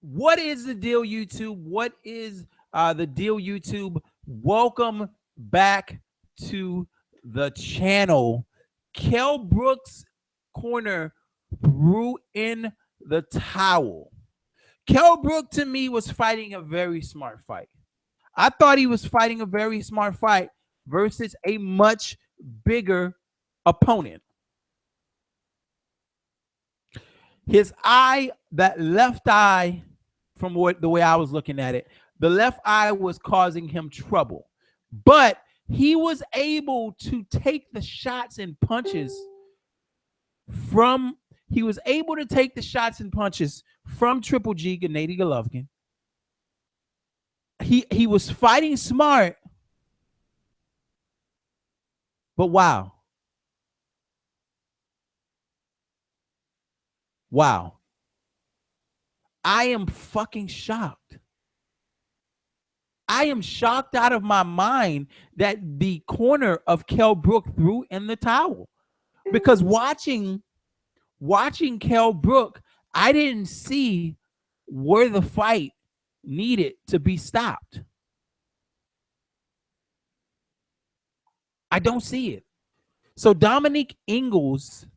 What is the deal, YouTube? What is the deal, YouTube? Welcome back to the channel. Kell Brook's corner threw in the towel. Kell Brook, to me, was fighting a very smart fight. I thought he was fighting a very smart fight versus a much bigger opponent. His eye, that left eye, from the way I was looking at it, the left eye was causing him trouble. But he was able to take the shots and punches from Triple G, Gennady Golovkin. He was fighting smart, but wow. I am fucking shocked. I am shocked out of my mind that the corner of Kell Brook threw in the towel. Because watching Kell Brook, I didn't see where the fight needed to be stopped. I don't see it. So Dominic Ingles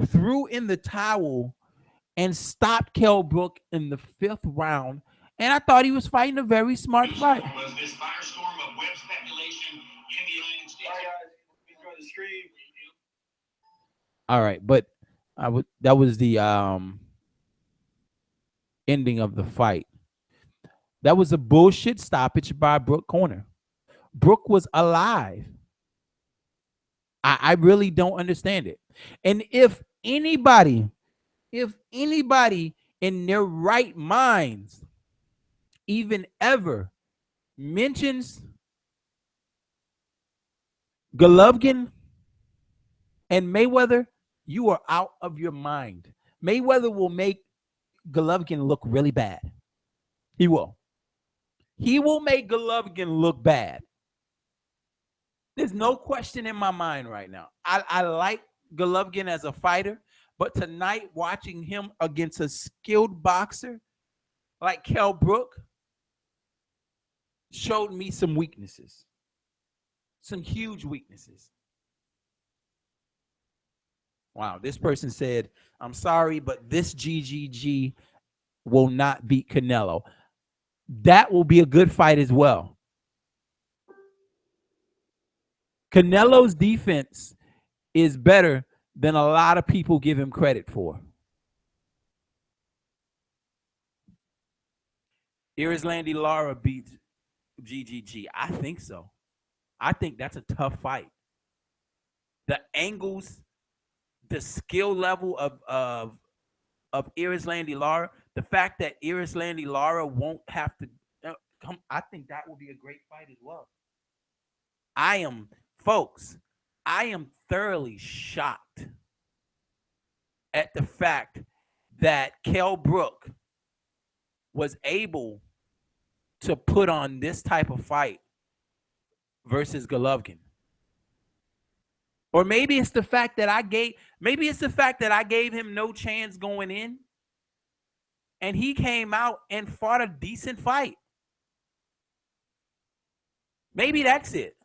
threw in the towel and stopped Kell Brook in the 5th round. And I thought he was fighting a very smart fight. Was this firestorm of web speculation in the United States? Hi guys, enjoy the stream. All right, but that was the ending of the fight. That was a bullshit stoppage by Brook corner. Brook was alive. I really don't understand it. And if anybody in their right minds even ever mentions Golovkin and Mayweather, you are out of your mind. Mayweather will make Golovkin look really bad. He will. He will make Golovkin look bad. There's no question in my mind right now. I like Golovkin as a fighter, but tonight watching him against a skilled boxer like Kell Brook showed me some weaknesses, some huge weaknesses. Wow, this person said, I'm sorry, but this GGG will not beat Canelo. That will be a good fight as well. Canelo's defense is better than a lot of people give him credit for. Landy Lara beats GGG. I think so. I think that's a tough fight. The angles, the skill level of Landy Lara, the fact that Landy Lara won't have to come, I think that will be a great fight as well. Folks, I am thoroughly shocked at the fact that Kell Brook was able to put on this type of fight versus Golovkin. Or maybe it's the fact that I gave him no chance going in, and he came out and fought a decent fight. Maybe that's it.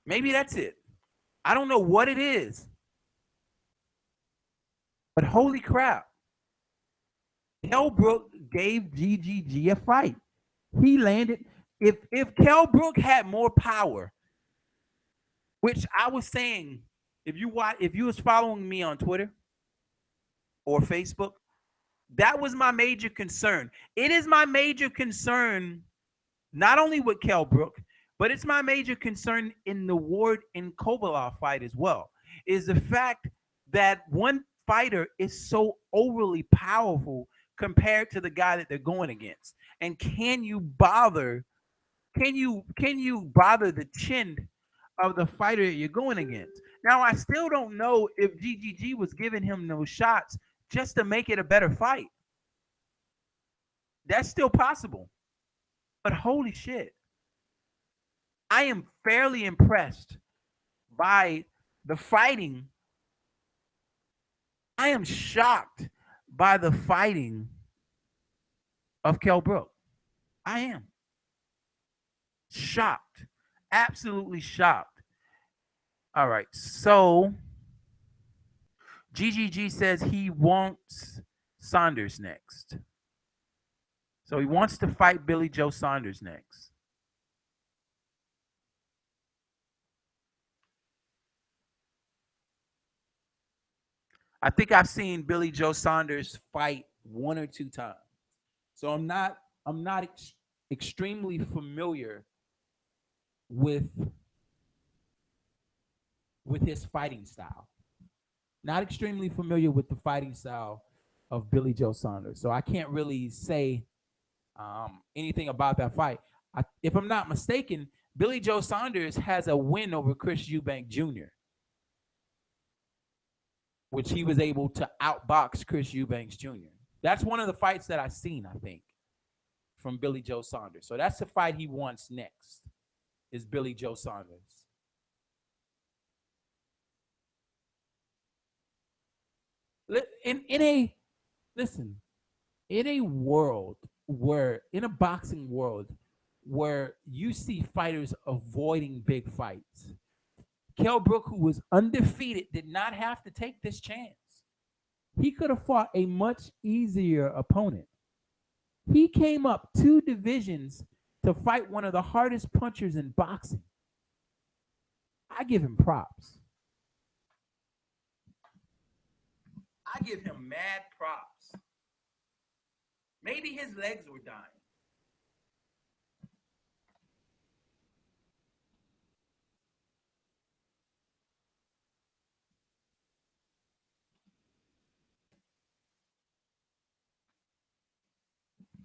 Maybe that's it. I don't know what it is. But holy crap. Kell Brook gave GGG a fight. He landed. If Kell Brook had more power, which I was saying, if you was following me on Twitter or Facebook, that was my major concern. It is my major concern, not only with Kell Brook, but it's my major concern in the Ward and Kovalev fight as well, is the fact that one fighter is so overly powerful compared to the guy that they're going against. And can you bother the chin of the fighter that you're going against? Now, I still don't know if GGG was giving him those shots just to make it a better fight. That's still possible. But holy shit. I am fairly impressed by the fighting I am shocked by the fighting of Kell Brook. I am shocked, absolutely shocked. All right, so GGG says he wants Saunders next. So he wants to fight Billy Joe Saunders next. I think I've seen Billy Joe Saunders fight 1 or 2 times. So I'm not extremely familiar with his fighting style. Not extremely familiar with the fighting style of Billy Joe Saunders. So I can't really say anything about that fight. If I'm not mistaken, Billy Joe Saunders has a win over Chris Eubank Jr., which he was able to outbox Chris Eubanks Jr. That's one of the fights that I've seen, I think, from Billy Joe Saunders. So that's the fight he wants next, is Billy Joe Saunders. Listen, in a world where, in a boxing world where you see fighters avoiding big fights, Kell Brook, who was undefeated, did not have to take this chance. He could have fought a much easier opponent. He came up 2 divisions to fight one of the hardest punchers in boxing. I give him props. I give him mad props. Maybe his legs were dying.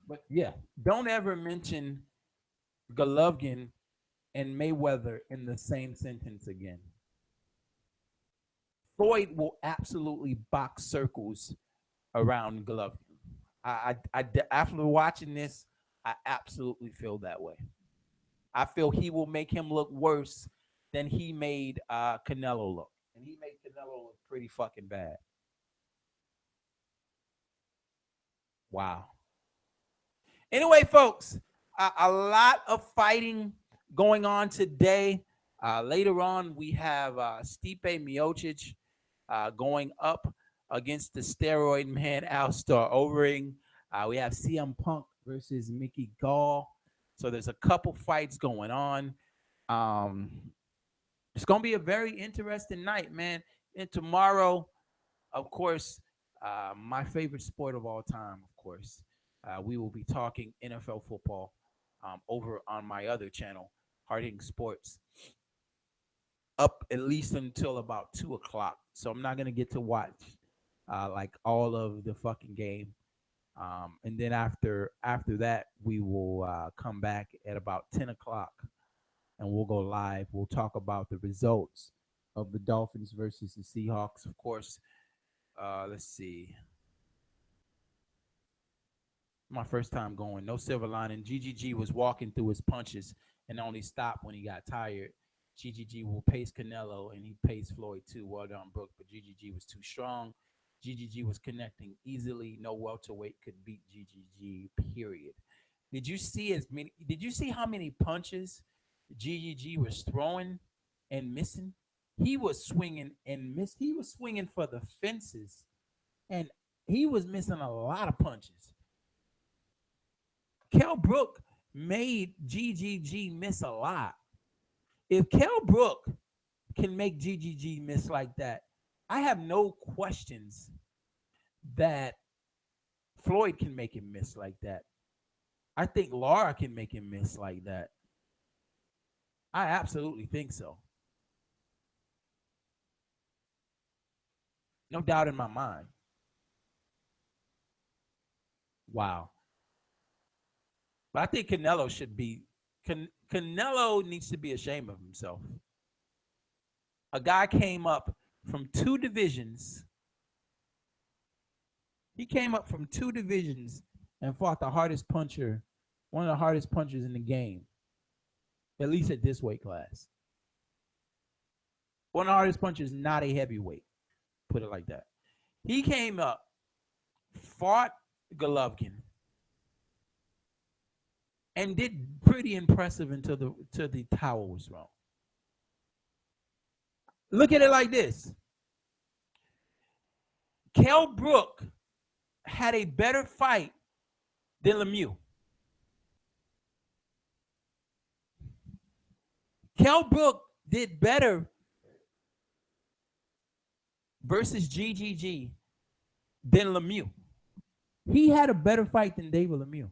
But yeah, don't ever mention Golovkin and Mayweather in the same sentence again. Floyd will absolutely box circles around Golovkin. After watching this, I absolutely feel that way. I feel he will make him look worse than he made Canelo look, and he made Canelo look pretty fucking bad. Wow. Anyway, folks, a lot of fighting going on today. Later on, we have Stipe Miocic going up against the steroid man Alistair Overeem. We have CM Punk versus Mickey Gall. So there's a couple fights going on. It's going to be a very interesting night, man. And tomorrow, of course, my favorite sport of all time, of course, we will be talking NFL football over on my other channel, Hard Hitting Sports, up at least until about 2 o'clock. So I'm not gonna get to watch like all of the fucking game. And then after that, we will come back at about 10 o'clock, and we'll go live. We'll talk about the results of the Dolphins versus the Seahawks, of course. Let's see. My first time going, no silver lining. GGG was walking through his punches and only stopped when he got tired. GGG will pace Canelo, and he paced Floyd too. Well done, Brook, but GGG was too strong. GGG was connecting easily. No welterweight could beat GGG, period. Did you see how many punches GGG was throwing and missing? He was swinging and miss. He was swinging for the fences, and he was missing a lot of punches. Kell Brook made GGG miss a lot. If Kell Brook can make GGG miss like that, I have no questions that Floyd can make him miss like that. I think Lara can make him miss like that. I absolutely think so. No doubt in my mind. Wow. But I think Canelo should be Canelo needs to be ashamed of himself. A guy came up from 2 divisions. He came up from 2 divisions and fought the hardest puncher, one of the hardest punchers in the game, at least at this weight class. One of the hardest punchers, not a heavyweight. Put it like that. He came up, fought Golovkin, and did pretty impressive until the towel was thrown. Look at it like this. Kell Brook had a better fight than Lemieux. Kell Brook did better versus GGG than Lemieux. He had a better fight than David Lemieux.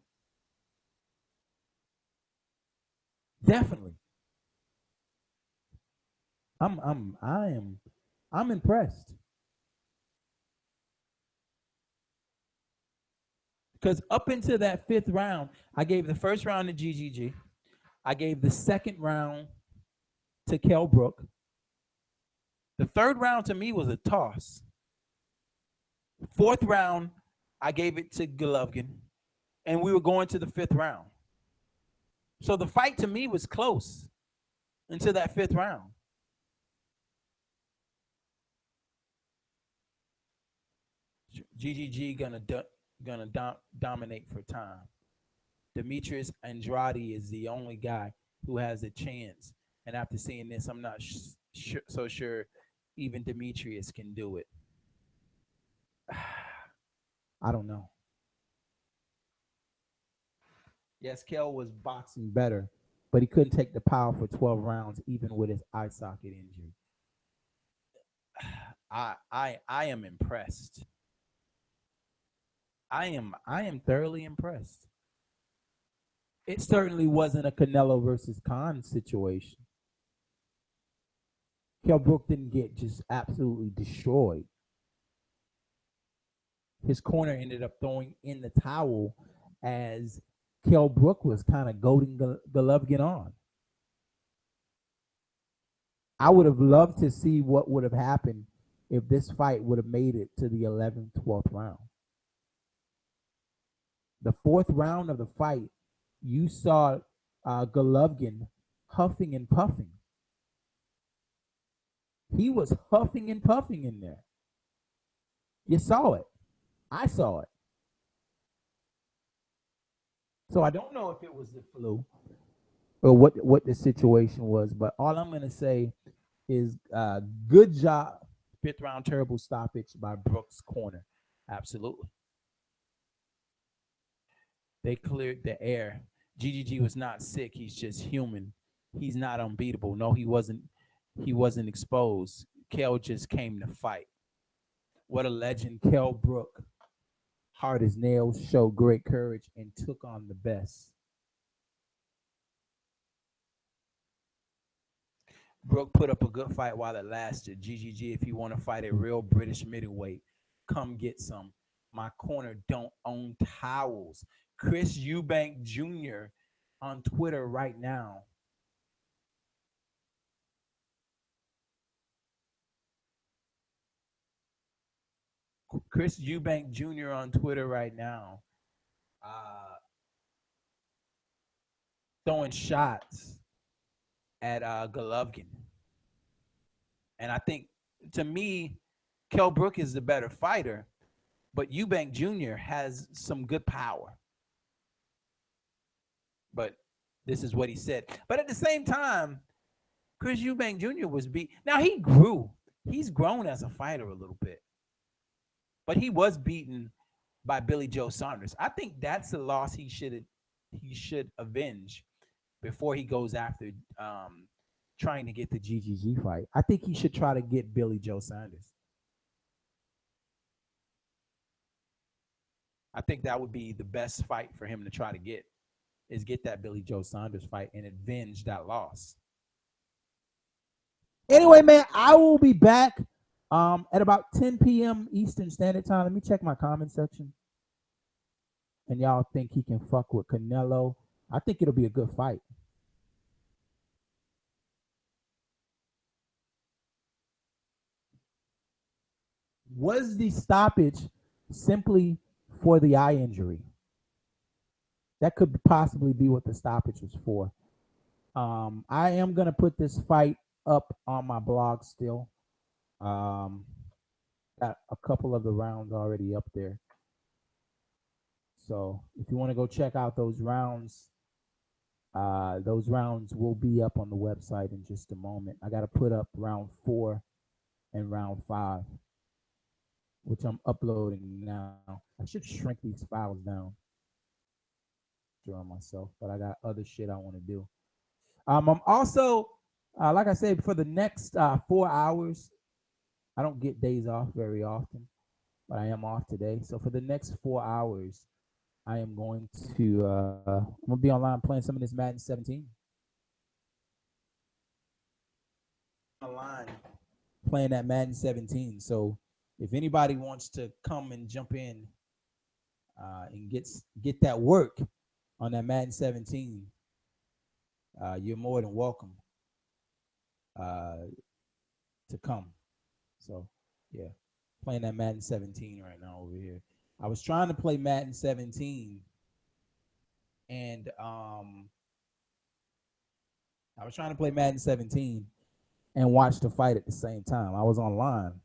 Definitely. I'm impressed. Because up into that 5th round, I gave the first round to GGG. I gave the second round to Kell Brook. The 3rd round to me was a toss. 4th round, I gave it to Golovkin, and we were going to the 5th round. So the fight to me was close until that 5th round. GGG gonna dominate for time. Demetrius Andrade is the only guy who has a chance. And after seeing this, I'm not so sure even Demetrius can do it. I don't know. Yes, Kell was boxing better, but he couldn't take the power for 12 rounds, even with his eye socket injury. I am impressed. I am thoroughly impressed. It certainly wasn't a Canelo versus Khan situation. Kell Brook didn't get just absolutely destroyed. His corner ended up throwing in the towel as Kell Brook was kind of goading Golovkin on. I would have loved to see what would have happened if this fight would have made it to the 11th, 12th round. The 4th round of the fight, you saw Golovkin huffing and puffing. He was huffing and puffing in there. You saw it. I saw it. So I don't know if it was the flu or what the situation was, but all I'm going to say is good job. 5th round terrible stoppage by Brook's corner. Absolutely. They cleared the air. GGG was not sick. He's just human. He's not unbeatable. No, he wasn't. He wasn't exposed. Kell just came to fight. What a legend. Kell Brook, hard as nails, showed great courage and took on the best. Brook put up a good fight while it lasted. GGG, if you want to fight a real British middleweight, come get some. My corner don't own towels. Chris Eubank Jr. on Twitter right now. Chris Eubank Jr. on Twitter right now. Throwing shots at Golovkin. And I think, to me, Kell Brook is the better fighter, but Eubank Jr. has some good power. But this is what he said. But at the same time, Chris Eubank Jr. was beat. Now, he grew. He's grown as a fighter a little bit. But he was beaten by Billy Joe Saunders. I think that's a loss he should avenge before he goes after trying to get the GGG fight. I think he should try to get Billy Joe Saunders. I think that would be the best fight for him to try to get, is get that Billy Joe Saunders fight and avenge that loss. Anyway, man, I will be back at about 10 p.m. Eastern Standard Time. Let me check my comment section. And y'all think he can fuck with Canelo? I think it'll be a good fight. Was the stoppage simply for the eye injury? That could possibly be what the stoppage was for. I am going to put this fight up on my blog still. Got a couple of the rounds already up there. So if you want to go check out those rounds will be up on the website in just a moment. I got to put up round 4 and round 5, which I'm uploading now. I should shrink these files down during myself, but I got other shit I want to do. I'm also, like I said, for the next 4 hours, I don't get days off very often, but I am off today. So for the next 4 hours, I am going to I'm gonna be online playing some of this Madden 17. Online playing that Madden 17. So if anybody wants to come and jump in and get that work on that Madden 17, you're more than welcome to come. So yeah, playing that Madden 17 right now over here. I was trying to play Madden 17, and I was trying to play Madden 17 and watch the fight at the same time. I was online,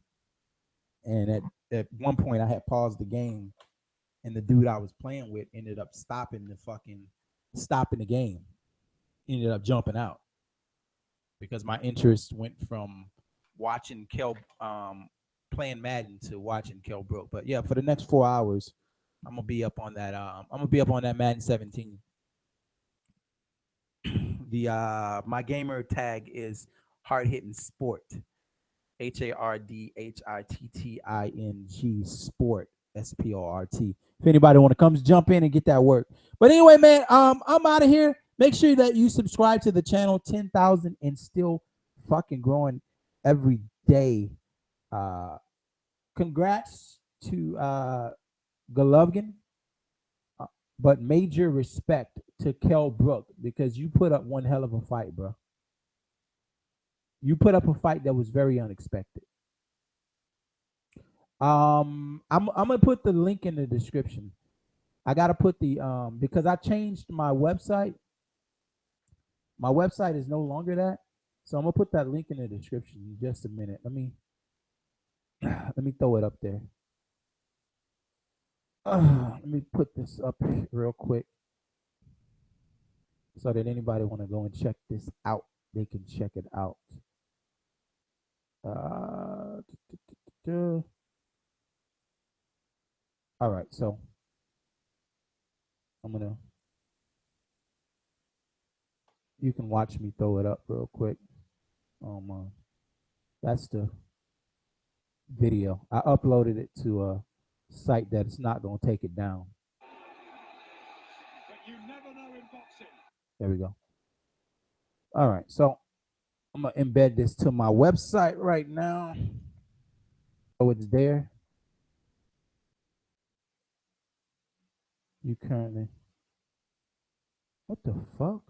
and at one point I had paused the game, and the dude I was playing with ended up stopping the game. Ended up jumping out because my interest went from watching Kell playing Madden to watching Kell Brook. But yeah, for the next 4 hours, I'm gonna be up on that. I'm gonna be up on that Madden 17. The my gamer tag is hard hitting sport. HARDHITTING sport SPORT. If anybody want to come jump in and get that work. But anyway, man, I'm out of here. Make sure that you subscribe to the channel. 10,000 and still fucking growing every day. Congrats to Golovkin, but major respect to Kell Brook because you put up one hell of a fight, bro. You put up a fight that was very unexpected. I'm gonna put the link in the description. I gotta put the because I changed my website. My website is no longer that, so I'm gonna put that link in the description in just a minute. Let me throw it up there. Let me put this up real quick so that anybody want to go and check this out, they can check it out. All right, so you can watch me throw it up real quick. That's the video. I uploaded it to a site that it's not going to take it down. There we go. All right, so I'm going to embed this to my website right now. So it's there. You currently. What the fuck?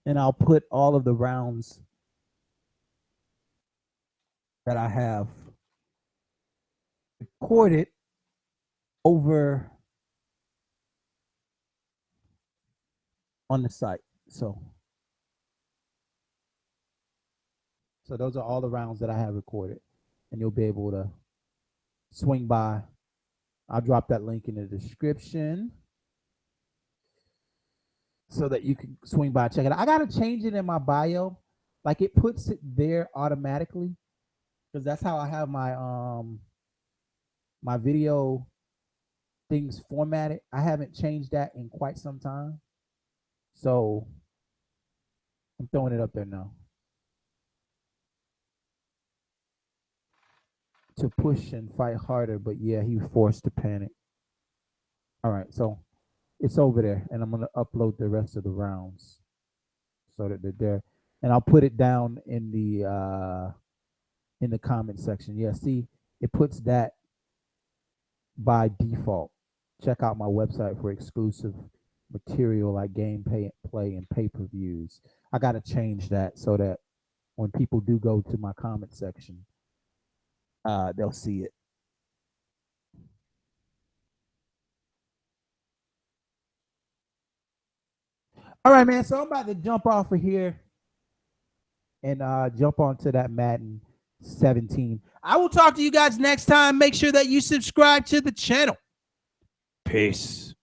And I'll put all of the rounds that I have recorded over on the site. So those are all the rounds that I have recorded, and you'll be able to swing by. I'll drop that link in the description so that you can swing by and check it out. I gotta change it in my bio, like it puts it there automatically, because that's how I have my video things formatted. I haven't changed that in quite some time, so I'm throwing it up there now. To push and fight harder, but yeah, he was forced to panic. All right, so it's over there, and I'm gonna upload the rest of the rounds so that they're there, and I'll put it down in the comment section. Yeah, see, it puts that by default. Check out my website for exclusive material like play, and pay-per-views. I gotta change that so that when people do go to my comment section, they'll see it. All right, man. So I'm about to jump off of here and jump onto that Madden 17. I will talk to you guys next time. Make sure that you subscribe to the channel. Peace.